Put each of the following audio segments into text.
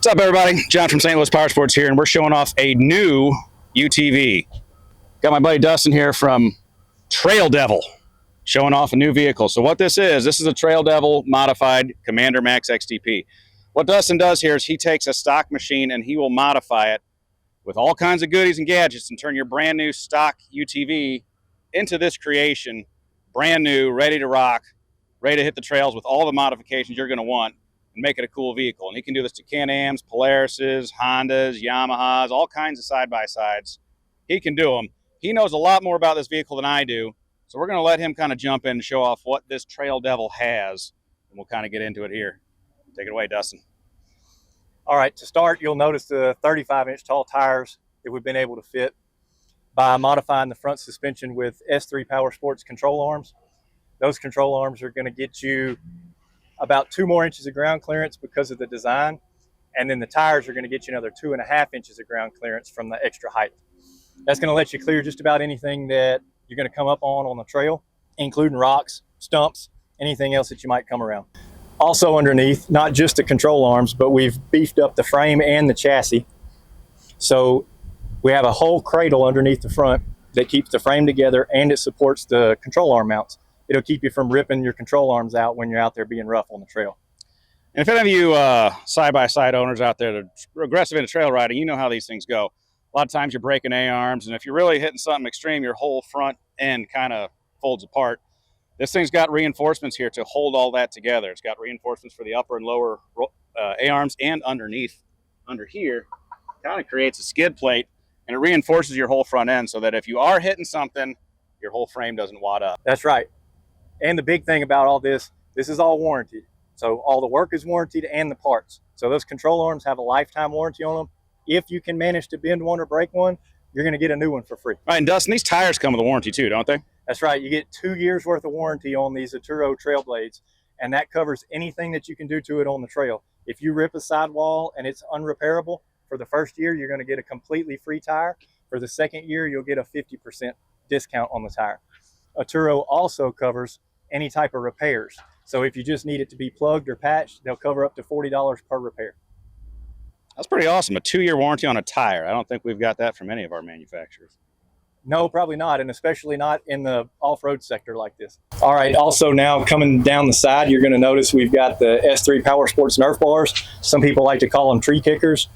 What's up, everybody? John from St. Louis Power Sports here, and we're showing off a new UTV. Got my buddy Dustin here from Trail Devil showing off a new vehicle. So what this is a Trail Devil modified Commander Max XTP. What Dustin does here is he takes a stock machine and he will modify it with all kinds of goodies and gadgets and turn your brand new stock UTV into this creation, brand new, ready to rock, ready to hit the trails with all the modifications you're going to want and make it a cool vehicle. And he can do this to Can-Ams, Polarises, Hondas, Yamahas, all kinds of side-by-sides. He can do them. He knows a lot more about this vehicle than I do, so we're going to let him kind of jump in and show off what this Trail Devil has, and we'll kind of get into it here. Take it away, Dustin. All right, to start, you'll notice the 35-inch tall tires that we've been able to fit by modifying the front suspension with S3 Power Sports control arms. Those control arms are going to get you about 2 more inches of ground clearance because of the design, and then the tires are going to get you another 2.5 inches of ground clearance from the extra height. That's going to let you clear just about anything that you're going to come up on the trail, including rocks, stumps, anything else that you might come around. Also underneath, not just the control arms, but we've beefed up the frame and the chassis. So we have a whole cradle underneath the front that keeps the frame together, and it supports the control arm mounts. It'll keep you from ripping your control arms out when you're out there being rough on the trail. And if any of you side-by-side owners out there that are aggressive into trail riding, you know how these things go. A lot of times you're breaking A-arms, and if you're really hitting something extreme, your whole front end kind of folds apart. This thing's got reinforcements here to hold all that together. It's got reinforcements for the upper and lower A-arms, and underneath, under here, kind of creates a skid plate, and it reinforces your whole front end so that if you are hitting something, your whole frame doesn't wad up. That's right. And the big thing about all this is all warranted. So all the work is warranted and the parts. So those control arms have a lifetime warranty on them. If you can manage to bend one or break one, you're going to get a new one for free. All right, and Dustin, these tires come with a warranty too, don't they? That's right. You get 2 years worth of warranty on these Atturo trail blades, and that covers anything that you can do to it on the trail. If you rip a sidewall and it's unrepairable, for the first year, you're going to get a completely free tire. For the second year, you'll get a 50% discount on the tire. Atturo also covers any type of repairs. So if you just need it to be plugged or patched, they'll cover up to $40 per repair. That's pretty awesome. A 2-year warranty on a tire. I don't think we've got that from any of our manufacturers. No, probably not, and especially not in the off-road sector like this. All right, also now coming down the side, you're going to notice we've got the S3 Power Sports Nerf bars. Some people like to call them tree kickers.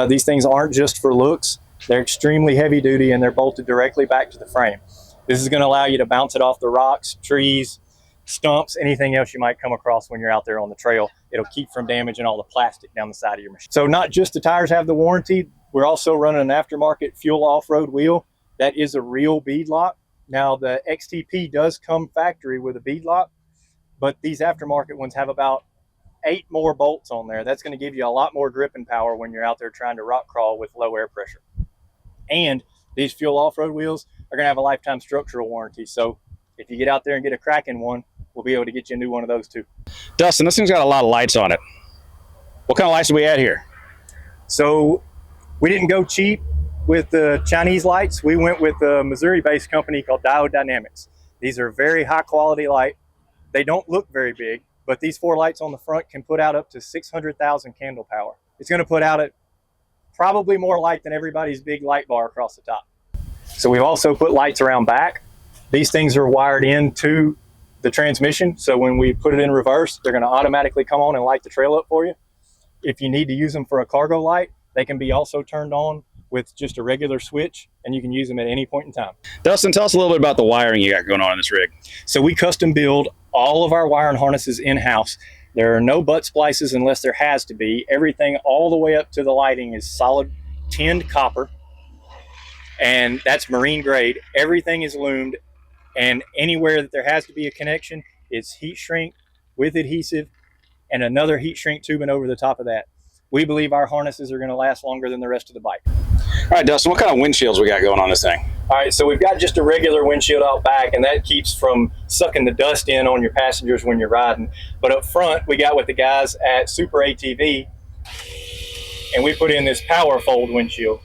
These things aren't just for looks. They're extremely heavy duty, and they're bolted directly back to the frame. This is going to allow you to bounce it off the rocks, trees, stumps, anything else you might come across when you're out there on the trail. It'll keep from damaging all the plastic down the side of your machine. So not just the tires have the warranty, we're also running an aftermarket fuel off-road wheel. That is a real bead lock. Now the XTP does come factory with a bead lock, but these aftermarket ones have about 8 more bolts on there. That's going to give you a lot more gripping power when you're out there trying to rock crawl with low air pressure. And these fuel off-road wheels are going to have a lifetime structural warranty. So if you get out there and get a crack in one, we'll be able to get you a new one of those too. Dustin, this thing's got a lot of lights on it. What kind of lights do we add here? So we didn't go cheap with the Chinese lights. We went with a Missouri-based company called Diode Dynamics. These are very high quality light. They don't look very big, but these 4 lights on the front can put out up to 600,000 candle power. It's going to put out probably more light than everybody's big light bar across the top. So we've also put lights around back. These things are wired into the transmission, so when we put it in reverse, they're going to automatically come on and light the trail up for you. If you need to use them for a cargo light, they can be also turned on with just a regular switch, and you can use them at any point in time. Dustin, tell us a little bit about the wiring you got going on in this rig. So we custom build all of our wiring harnesses in-house. There are no butt splices unless there has to be. Everything all the way up to the lighting is solid tinned copper, and that's marine grade. Everything is loomed, and anywhere that there has to be a connection, it's heat shrink with adhesive and another heat shrink tubing over the top of that. We believe our harnesses are going to last longer than the rest of the bike. All right, Dustin, what kind of windshields we got going on this thing? All right, so we've got just a regular windshield out back, and that keeps from sucking the dust in on your passengers when you're riding. But up front, we got with the guys at Super ATV, and we put in this power fold windshield.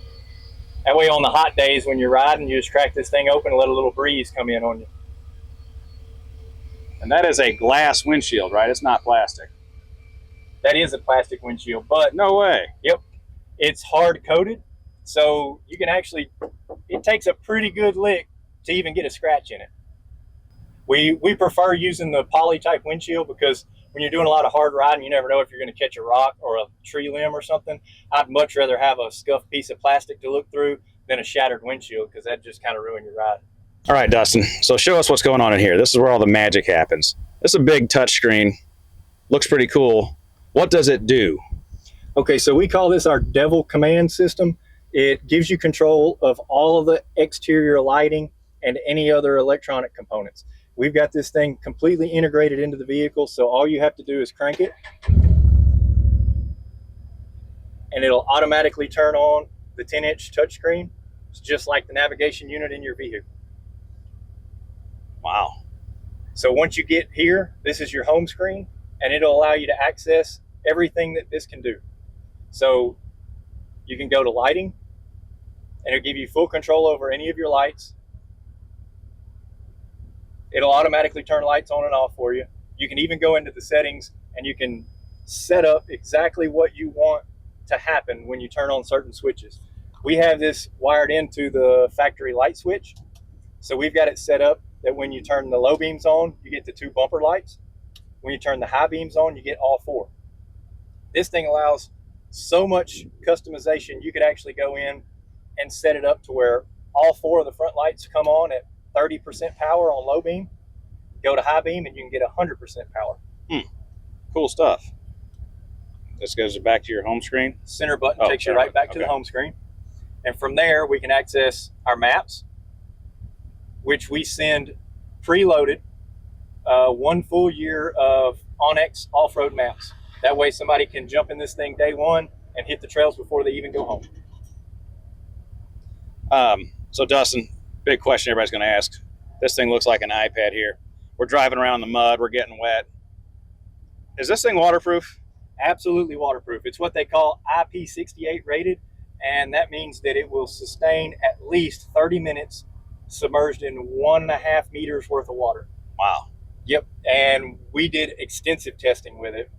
That way on the hot days when you're riding, you just crack this thing open and let a little breeze come in on you. And that is a glass windshield, right? It's not plastic. That is a plastic windshield, but No way. yep, it's hard coated, so you can actually, it takes a pretty good lick to even get a scratch in it. We prefer using the poly type windshield because when you're doing a lot of hard riding, you never know if you're going to catch a rock or a tree limb or something. I'd much rather have a scuffed piece of plastic to look through than a shattered windshield, because that just kind of ruin your ride. All right, Dustin. So show us what's going on in here. This is where all the magic happens. This is a big touch screen. Looks pretty cool. What does it do? Okay, so we call this our Devil command system. It gives you control of all of the exterior lighting and any other electronic components. We've got this thing completely integrated into the vehicle, so all you have to do is crank it, and it'll automatically turn on the 10-inch touchscreen. It's just like the navigation unit in your vehicle. Wow. So once you get here, this is your home screen, and it'll allow you to access everything that this can do. So you can go to lighting, and it'll give you full control over any of your lights. It'll automatically turn lights on and off for you. You can even go into the settings and you can set up exactly what you want to happen when you turn on certain switches. We have this wired into the factory light switch. So we've got it set up that when you turn the low beams on, you get the 2 bumper lights. When you turn the high beams on, you get all 4. This thing allows so much customization. You could actually go in and set it up to where all 4 of the front lights come on at 30% power on low beam. Go to high beam and you can get 100% power. Cool stuff. This goes back to your home screen. Center button takes you right back to the home screen. And from there, we can access our maps, which we send preloaded 1 full year of Onyx off-road maps. That way somebody can jump in this thing day one and hit the trails before they even go home. So Dustin, big question everybody's going to ask. This thing looks like an iPad here. We're driving around in the mud. We're getting wet. Is this thing waterproof? Absolutely waterproof. It's what they call IP68 rated, and that means that it will sustain at least 30 minutes submerged in 1.5 meters worth of water. Wow. Yep. And we did extensive testing with it,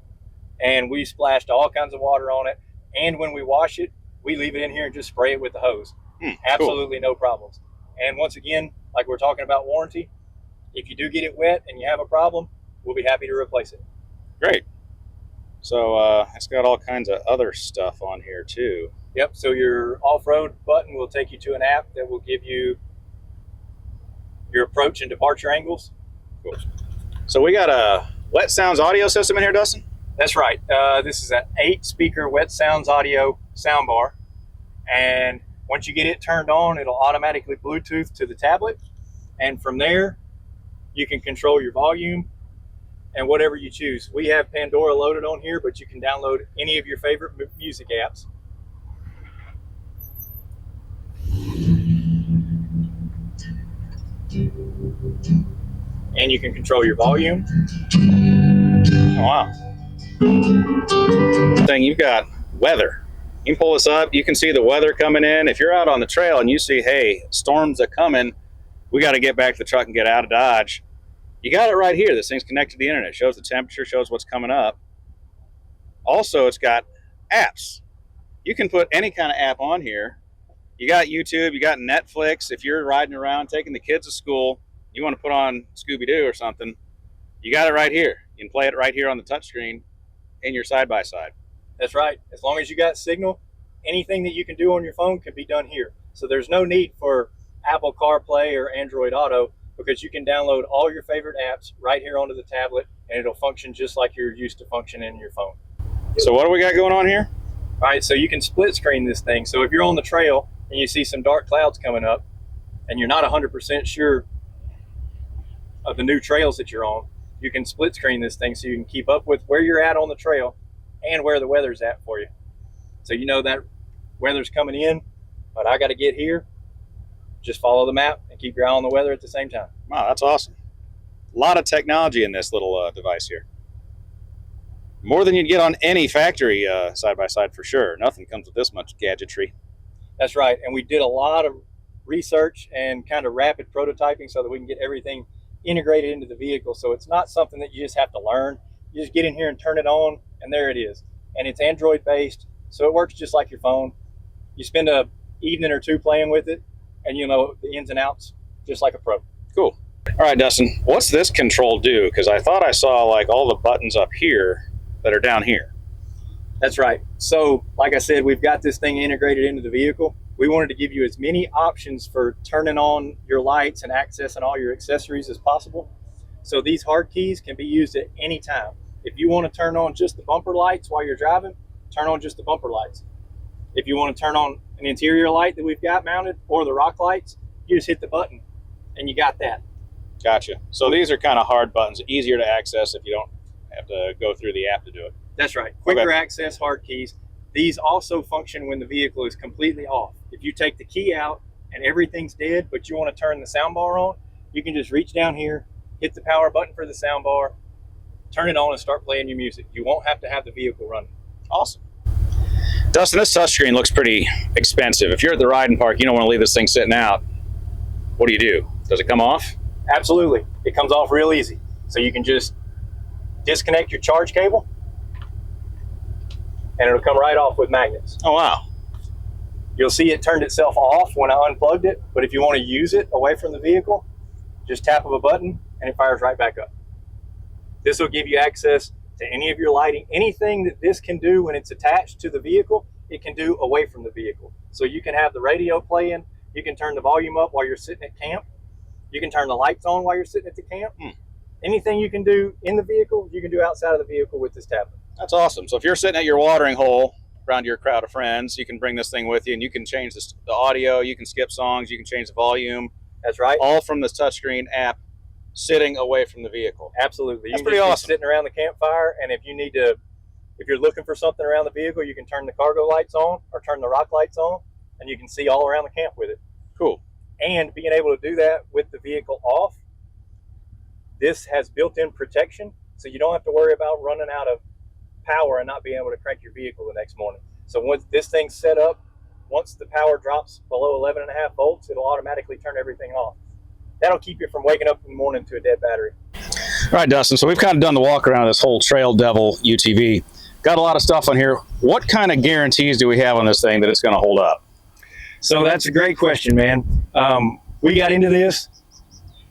and we splashed all kinds of water on it. And when we wash it, we leave it in here and just spray it with the hose. Absolutely no problems. And once again, like we're talking about warranty, if you do get it wet and you have a problem, we'll be happy to replace it. Great. So it's got all kinds of other stuff on here too. Yep. So your off-road button will take you to an app that will give you your approach and departure angles. Cool. So we got a Wet Sounds audio system in here, Dustin? That's right. This is an 8-speaker Wet Sounds audio soundbar. And once you get it turned on, it'll automatically Bluetooth to the tablet. And from there, you can control your volume and whatever you choose. We have Pandora loaded on here, but you can download any of your favorite music apps. And you can control your volume. Oh, wow. Thing, you've got weather. You can pull this up. You can see the weather coming in. If you're out on the trail and you see, hey, storms are coming, we got to get back to the truck and get out of Dodge. You got it right here. This thing's connected to the internet. It shows the temperature, shows what's coming up. Also, it's got apps. You can put any kind of app on here. You got YouTube, you got Netflix. If you're riding around taking the kids to school, you want to put on Scooby-Doo or something, you got it right here. You can play it right here on the touchscreen in your side-by-side. That's right. As long as you got signal, anything that you can do on your phone can be done here. So there's no need for Apple CarPlay or Android Auto, because you can download all your favorite apps right here onto the tablet, and it'll function just like you're used to functioning in your phone. So what do we got going on here? All right, so you can split screen this thing. So if you're on the trail and you see some dark clouds coming up and you're not 100% sure of the new trails that you're on, you can split screen this thing so you can keep up with where you're at on the trail and where the weather's at for you. So you know that weather's coming in, but I got to get here. Just follow the map and keep your eye on the weather at the same time. Wow, that's awesome. A lot of technology in this little device here. More than you'd get on any factory side-by-side for sure. Nothing comes with this much gadgetry. That's right. And we did a lot of research and kind of rapid prototyping so that we can get everything integrated into the vehicle. So it's not something that you just have to learn. You just get in here and turn it on, and there it is. And it's Android based, so it works just like your phone. You spend a evening or two playing with it, and you know the ins and outs just like a pro. Cool. All right, Dustin, what's this control do? Because I thought I saw like all the buttons up here that are down here. That's right. So like I said, we've got this thing integrated into the vehicle. We wanted to give you as many options for turning on your lights and accessing all your accessories as possible. So these hard keys can be used at any time. If you want to turn on just the bumper lights while you're driving, turn on just the bumper lights. If you want to turn on an interior light that we've got mounted or the rock lights, you just hit the button and you got that. Gotcha. So these are kind of hard buttons, easier to access if you don't have to go through the app to do it. That's right. Quicker access hard keys. These also function when the vehicle is completely off. If you take the key out and everything's dead, but you want to turn the sound bar on, you can just reach down here, hit the power button for the sound bar, turn it on and start playing your music. You won't have to have the vehicle running. Awesome. Dustin, this touchscreen looks pretty expensive. If you're at the riding park, you don't want to leave this thing sitting out. What do? Does it come off? Absolutely. It comes off real easy. So you can just disconnect your charge cable and it'll come right off with magnets. Oh, wow. You'll see it turned itself off when I unplugged it, but if you want to use it away from the vehicle, just tap of a button and it fires right back up. This will give you access to any of your lighting. Anything that this can do when it's attached to the vehicle, it can do away from the vehicle. So you can have the radio playing, you can turn the volume up while you're sitting at camp, you can turn the lights on while you're sitting at the camp. Anything you can do in the vehicle, you can do outside of the vehicle with this tablet. That's awesome. So if you're sitting at your watering hole around your crowd of friends, you can bring this thing with you and you can change the audio, you can skip songs, you can change the volume. That's right. All from this touchscreen app sitting away from the vehicle. Absolutely. That's pretty awesome. Sitting around the campfire, and if you're looking for something around the vehicle, you can turn the cargo lights on or turn the rock lights on, and you can see all around the camp with it. Cool. And being able to do that with the vehicle off, this has built-in protection, so you don't have to worry about running out of power and not being able to crank your vehicle the next morning. So once this thing's set up, once the power drops below 11.5 volts, it'll automatically turn everything off. That'll keep you from waking up in the morning to a dead battery. All right, Dustin, so we've kind of done the walk around of this whole Trail Devil UTV. Got a lot of stuff on here. What kind of guarantees do we have on this thing that it's going to hold up? So that's a great question, man. We got into this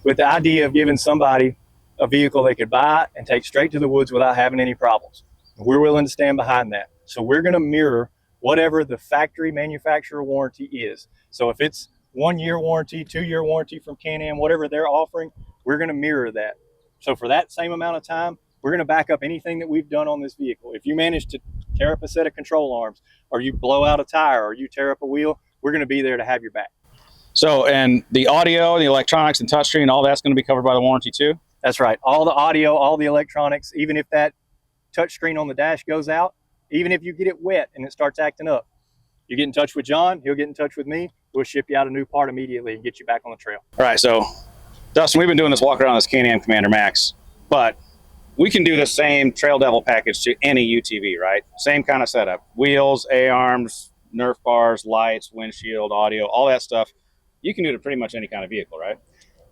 with the idea of giving somebody a vehicle they could buy and take straight to the woods without having any problems. We're willing to stand behind that. So we're going to mirror whatever the factory manufacturer warranty is. So if it's 1 year warranty, 2 year warranty from Can-Am, whatever they're offering, we're going to mirror that. So for that same amount of time, we're going to back up anything that we've done on this vehicle. If you manage to tear up a set of control arms, or you blow out a tire, or you tear up a wheel, we're going to be there to have your back. So, and the audio, the electronics, and touchscreen, all that's going to be covered by the warranty too? That's right. All the audio, all the electronics, even if that touchscreen on the dash goes out, even if you get it wet and it starts acting up, you get in touch with John, he'll get in touch with me, we'll ship you out a new part immediately and get you back on the trail. All right, so Dustin, we've been doing this walk around this Can-Am Commander Max, but we can do the same Trail Devil package to any UTV, right? Same kind of setup. Wheels, A-arms, Nerf bars, lights, windshield, audio, all that stuff. You can do it to pretty much any kind of vehicle, right?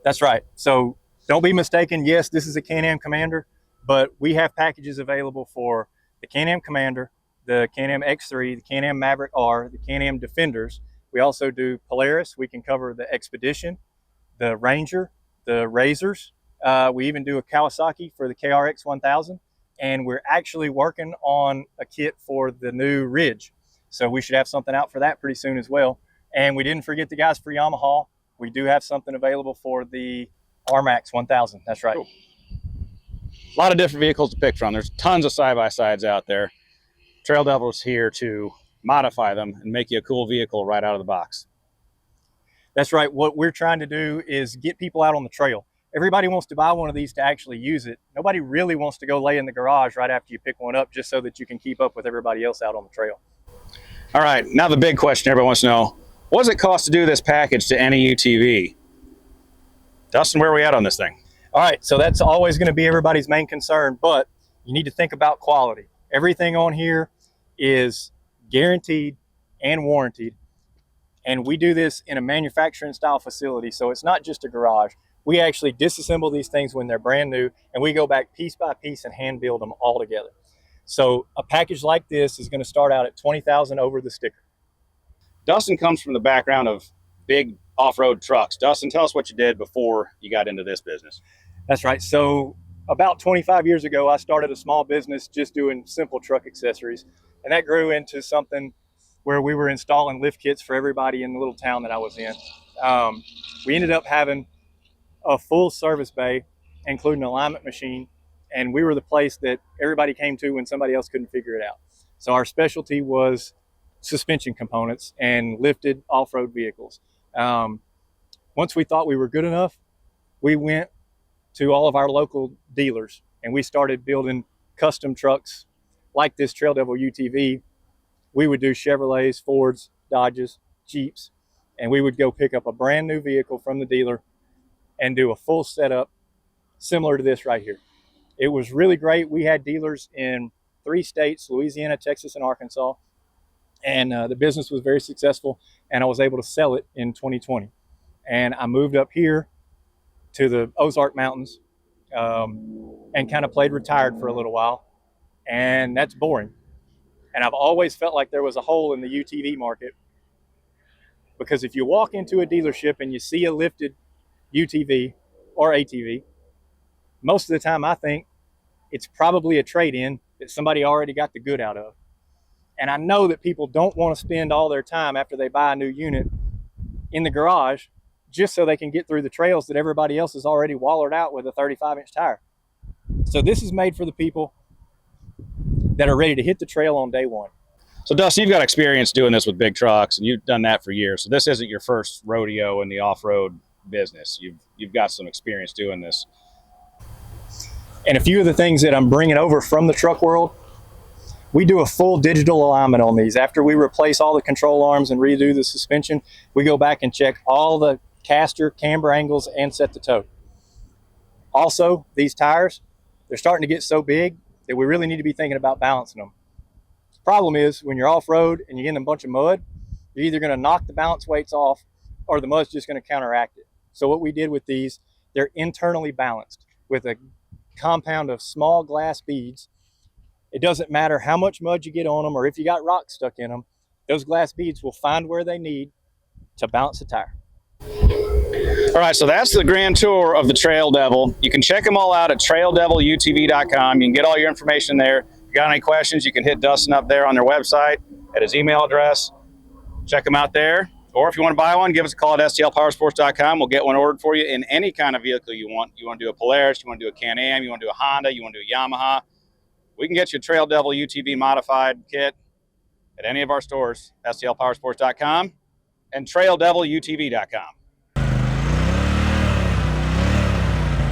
That's right. So don't be mistaken. Yes, this is a Can-Am Commander, but we have packages available for the Can-Am Commander, the Can-Am X3, the Can-Am Maverick R, the Can-Am Defenders. We also do Polaris. We can cover the Expedition, the Ranger, the Razors. We even do a Kawasaki for the KRX 1000. And we're actually working on a kit for the new Ridge. So we should have something out for that pretty soon as well. And we didn't forget the guys for Yamaha. We do have something available for the RMAX 1000. That's right. Cool. A lot of different vehicles to pick from. There's tons of side-by-sides out there. Trail Devil's here to modify them and make you a cool vehicle right out of the box. That's right. What we're trying to do is get people out on the trail. Everybody wants to buy one of these to actually use it. Nobody really wants to go lay in the garage right after you pick one up just so that you can keep up with everybody else out on the trail. All right, now the big question everyone wants to know, what does it cost to do this package to any UTV? Dustin, where are we at on this thing? All right, so that's always going to be everybody's main concern, but you need to think about quality. Everything on here is guaranteed and warranted, and we do this in a manufacturing style facility, so it's not just a garage. We actually disassemble these things when they're brand new, and we go back piece by piece and hand build them all together. So a package like this is going to start out at $20,000 over the sticker. Dustin comes from the background of big off-road trucks. Dustin, tell us what you did before you got into this business. That's right. So about 25 years ago, I started a small business just doing simple truck accessories. And that grew into something where we were installing lift kits for everybody in the little town that I was in. We ended up having a full service bay, including an alignment machine. And we were the place that everybody came to when somebody else couldn't figure it out. So our specialty was suspension components and lifted off-road vehicles. Once we thought we were good enough, we went to all of our local dealers and we started building custom trucks like this Trail Devil UTV. We would do Chevrolets, Fords, Dodges, Jeeps, and we would go pick up a brand new vehicle from the dealer and do a full setup similar to this right here. It was really great. We had dealers in 3 states, Louisiana, Texas, and Arkansas. And the business was very successful, and I was able to sell it in 2020. And I moved up here to the Ozark Mountains and kind of played retired for a little while. And that's boring. And I've always felt like there was a hole in the UTV market, because if you walk into a dealership and you see a lifted UTV or ATV, most of the time I think it's probably a trade-in that somebody already got the good out of. And I know that people don't want to spend all their time after they buy a new unit in the garage just so they can get through the trails that everybody else has already wallered out with a 35-inch tire. So this is made for the people that are ready to hit the trail on day one. So Dustin, you've got experience doing this with big trucks, and you've done that for years. So this isn't your first rodeo in the off-road business. You've got some experience doing this. And a few of the things that I'm bringing over from the truck world, we do a full digital alignment on these. After we replace all the control arms and redo the suspension, we go back and check all the caster, camber angles, and set the toe. Also, these tires, they're starting to get so big that we really need to be thinking about balancing them. The problem is when you're off-road and you get in a bunch of mud, you're either going to knock the balance weights off or the mud's just going to counteract it. So what we did with these, they're internally balanced with a compound of small glass beads. It doesn't matter how much mud you get on them or if you got rocks stuck in them, those glass beads will find where they need to balance the tire. All right, so that's the grand tour of the Trail Devil. You can check them all out at traildevilutv.com. You can get all your information there. If you got any questions, you can hit Dustin up there on their website at his email address. Check them out there. Or if you want to buy one, give us a call at stlpowersports.com. We'll get one ordered for you in any kind of vehicle you want. You want to do a Polaris, you want to do a Can-Am, you want to do a Honda, you want to do a Yamaha. We can get you a Trail Devil UTV modified kit at any of our stores, stlpowersports.com and traildevilutv.com.